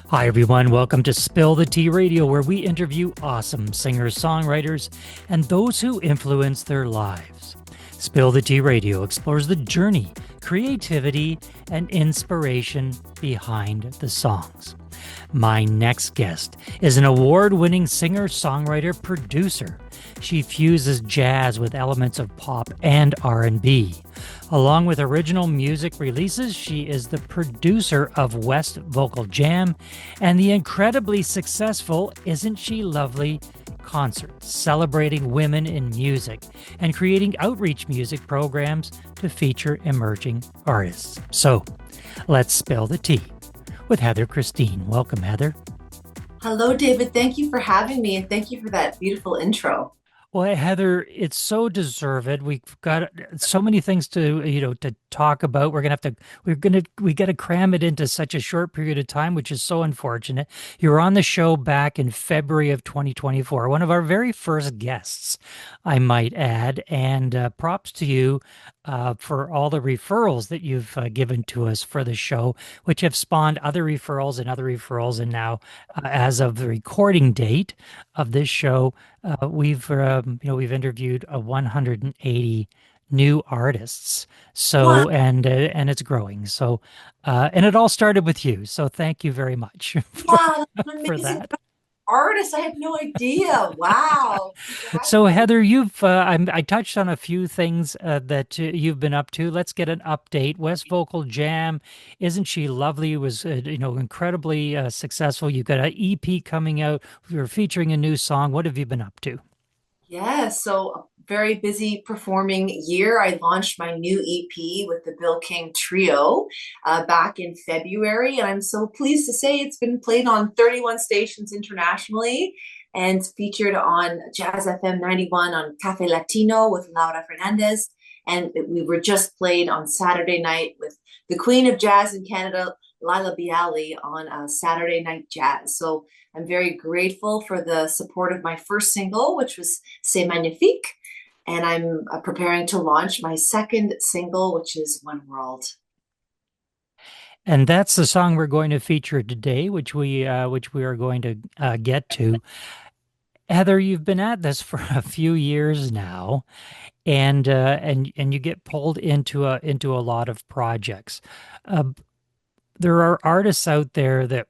Hi, everyone. Welcome to Spill the Tea Radio, where we interview awesome singers, songwriters, and those who influence their lives. Spill the Tea Radio explores the journey, creativity, and inspiration behind the songs. My next guest is an award-winning singer, songwriter, producer. She fuses jazz with elements of pop and R&B. Along with original music releases, she is the producer of West Vocal Jam and the incredibly successful Isn't She Lovely concerts, celebrating women in music and creating outreach music programs to feature emerging artists. So, let's spill the tea with Heather Christine. Welcome, Heather. Hello, David. Thank you for having me, and thank you for that beautiful intro. Well, Heather, it's so deserved. We've got so many things to talk about. We got to cram it into such a short period of time, which is so unfortunate. You were on the show back in February of 2024, one of our very first guests, I might add. And props to you for all the referrals that you've given to us for the show, which have spawned other referrals and other referrals. And now, as of the recording date of this show, we've interviewed 180 new artists. Wow, And it's growing. And it all started with you. So thank you very much wow, that's an for amazing that. artist. I had no idea. Wow. So Congratulations. Heather, I touched on a few things that you've been up to. Let's get an update. West Vocal Jam, Isn't She Lovely? Was incredibly successful. You've got an EP coming out. You're featuring a new song. What have you been up to? Yes, so a very busy performing year. I launched my new EP with the Bill King Trio back in February, and I'm so pleased to say it's been played on 31 stations internationally and featured on Jazz FM 91 on Cafe Latino with Laura Fernandez. And we were just played on Saturday night with the Queen of Jazz in Canada, Lila Bialy, on Saturday Night Jazz. So I'm very grateful for the support of my first single, which was C'est Magnifique. And I'm preparing to launch my second single, which is One World. And that's the song we're going to feature today, which we are going to get to. Heather, you've been at this for a few years now, and you get pulled into a lot of projects. Uh, there are artists out there that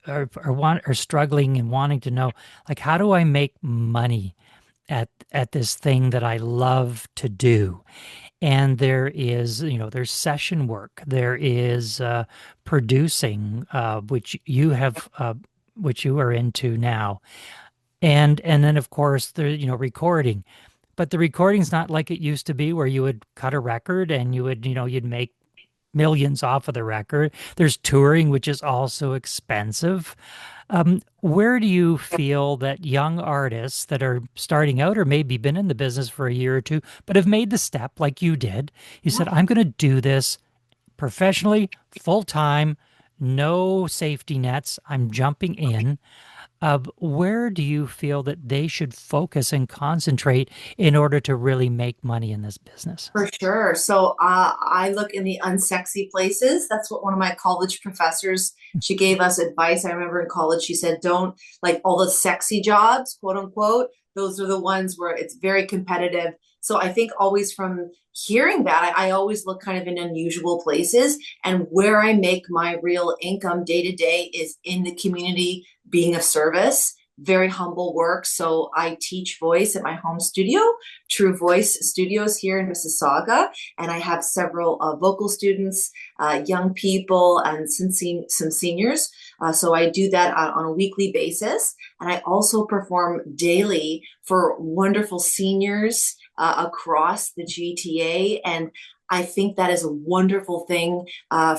are struggling and wanting to know, like, how do I make money at this thing that I love to do? And there's session work, there is producing, which you are into now, and then of course recording. But the recording's not like it used to be, where you would cut a record and you'd make millions off of the record. There's touring, which is also expensive. Where do you feel that young artists that are starting out, or maybe been in the business for a year or two, but have made the step like you did? You said, I'm going to do this professionally, full time, no safety nets. I'm jumping in. Where do you feel that they should focus and concentrate in order to really make money in this business? For sure. So I look in the unsexy places. That's what one of my college professors, she gave us advice. I remember in college, she said, don't like all the sexy jobs, quote unquote. Those are the ones where it's very competitive. So I think always from hearing that, I always look kind of in unusual places. And where I make my real income day to day is in the community, being of service. Very humble work. So I teach voice at my home studio, True Voice Studios here in Mississauga, and I have several vocal students, young people, and some seniors. So I do that on a weekly basis, and I also perform daily for wonderful seniors across the GTA. And I think that is a wonderful thing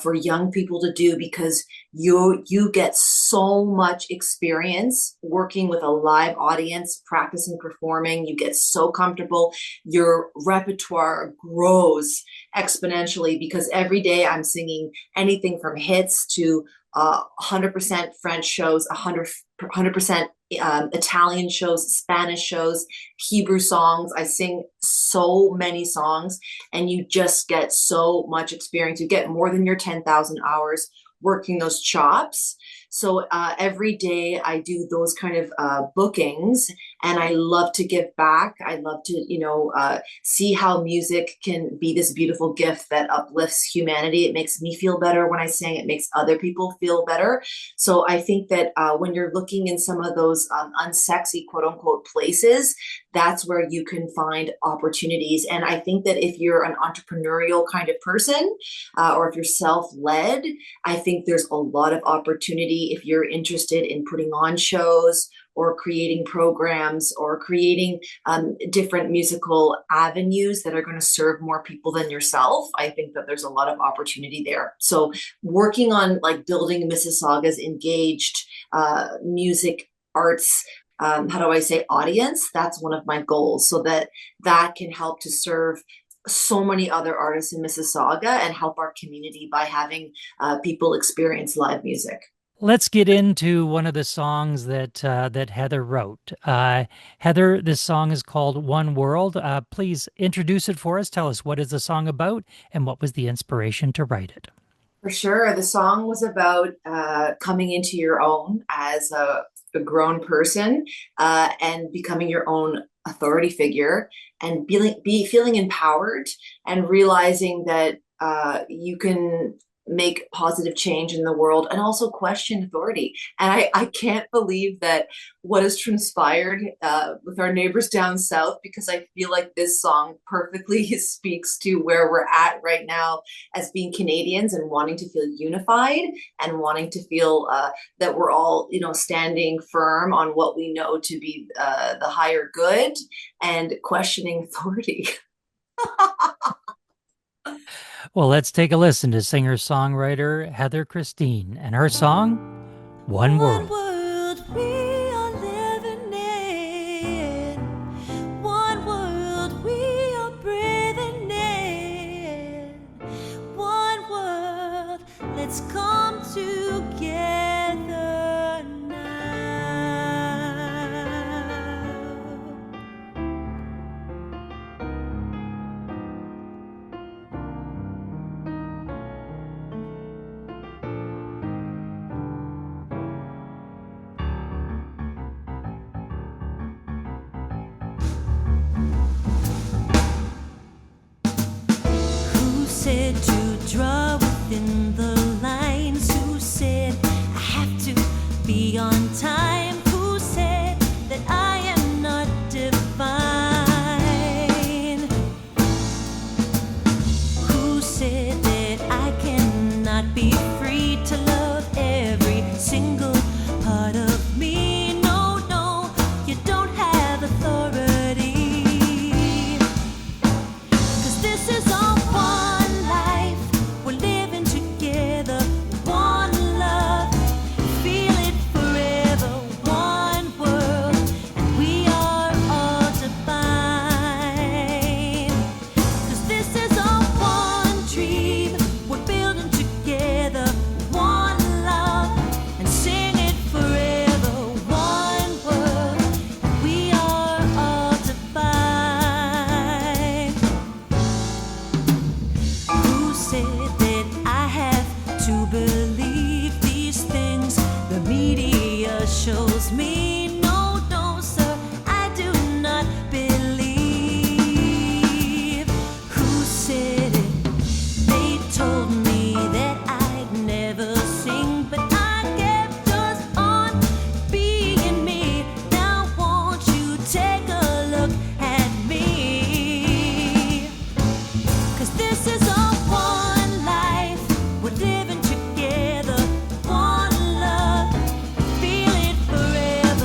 for young people to do, because you get so much experience working with a live audience, practicing performing. You get so comfortable. Your repertoire grows exponentially, because every day I'm singing anything from hits to 100% French shows, 100% Italian shows, Spanish shows, Hebrew songs. I sing so many songs, and you just get so much experience. You get more than your 10,000 hours working those chops. So every day I do those kind of bookings, and I love to give back. I love to, see how music can be this beautiful gift that uplifts humanity. It makes me feel better when I sing. It makes other people feel better. So I think that when you're looking in some of those unsexy, quote unquote, places, that's where you can find opportunities. And I think that if you're an entrepreneurial kind of person, or if you're self-led, I think there's a lot of opportunity if you're interested in putting on shows or creating programs or creating different musical avenues that are going to serve more people than yourself. I think that there's a lot of opportunity there. So working on like building Mississauga's engaged music arts, how do I say, audience, that's one of my goals, so that that can help to serve so many other artists in Mississauga and help our community by having people experience live music. Let's get into one of the songs that Heather wrote. Heather, this song is called One World. Please introduce it for us. Tell us, what is the song about and what was the inspiration to write it? For sure. The song was about coming into your own as a grown person, and becoming your own authority figure, and feeling empowered, and realizing that you can make positive change in the world and also question authority. And I can't believe that what has transpired with our neighbors down south, because I feel like this song perfectly speaks to where we're at right now as being Canadians and wanting to feel unified and wanting to feel that we're all, standing firm on what we know to be the higher good and questioning authority. Well, let's take a listen to singer-songwriter Heather Christine and her song, One World. World we are living in. One world we are breathing in. One world, let's come together now. Who said to draw within the lines? Who said I have to be on time? Who said that I am not divine? Who said that I cannot be free to love every single part of me? No, no, you don't have authority. 'Cause this is all one life. We're living together, one love. Feel it forever, one world. And we are all divine. 'Cause this is all one dream. We're building together, one love. And sing it forever, one world. And we are all divine. Who said that I have to believe these things the media shows me? No, no, sir, I do not believe. Who said it? They told me that I'd never sing, but I kept just on being me. Now won't you take a look at me? 'Cause this is all one life. We're living together, one love. Feel it forever,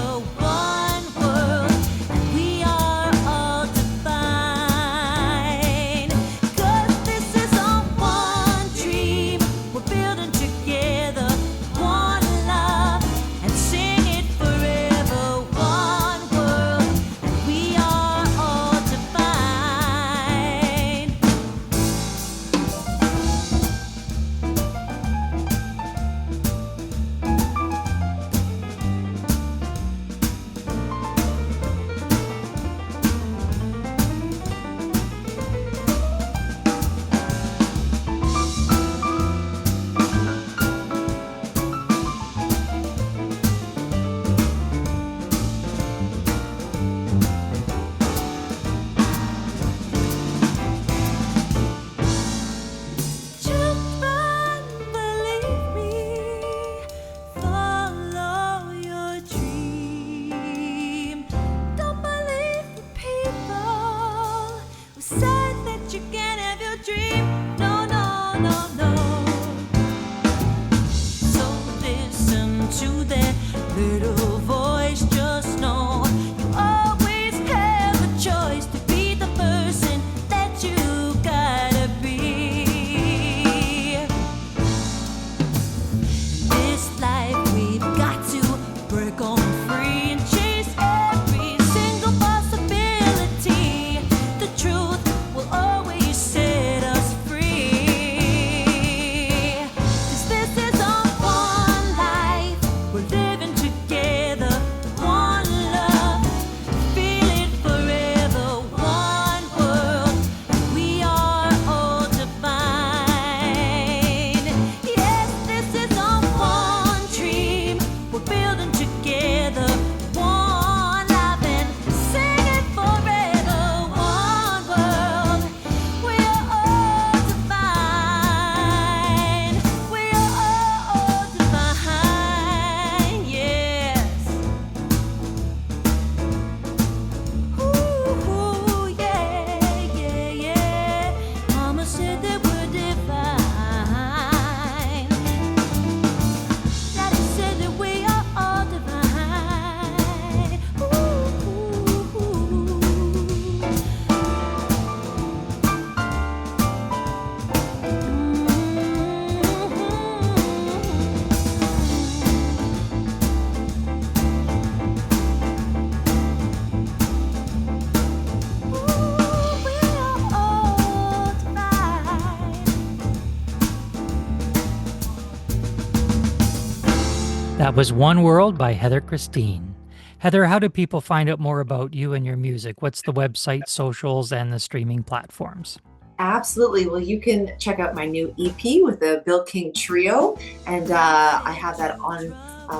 That was One World by Heather Christine. Heather, how do people find out more about you and your music? What's the website, socials, and the streaming platforms? Absolutely. Well, you can check out my new EP with the Bill King Trio, and I have that on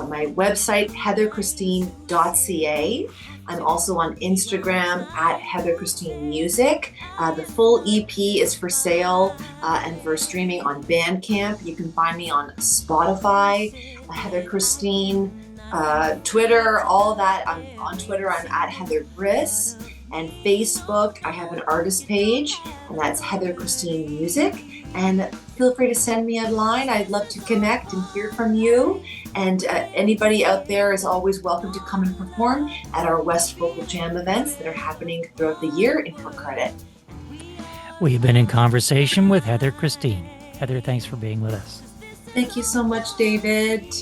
my website, heatherchristine.ca. I'm also on Instagram at Heather Christine Music. The full EP is for sale and for streaming on Bandcamp. You can find me on Spotify, Heather Christine, Twitter, all that. I'm on Twitter, I'm at Heather Briss. And Facebook, I have an artist page, and that's Heather Christine Music. And feel free to send me a line. I'd love to connect and hear from you. And anybody out there is always welcome to come and perform at our West Vocal Jam events that are happening throughout the year in Port Credit. We've been in conversation with Heather Christine. Heather, thanks for being with us. Thank you so much, David.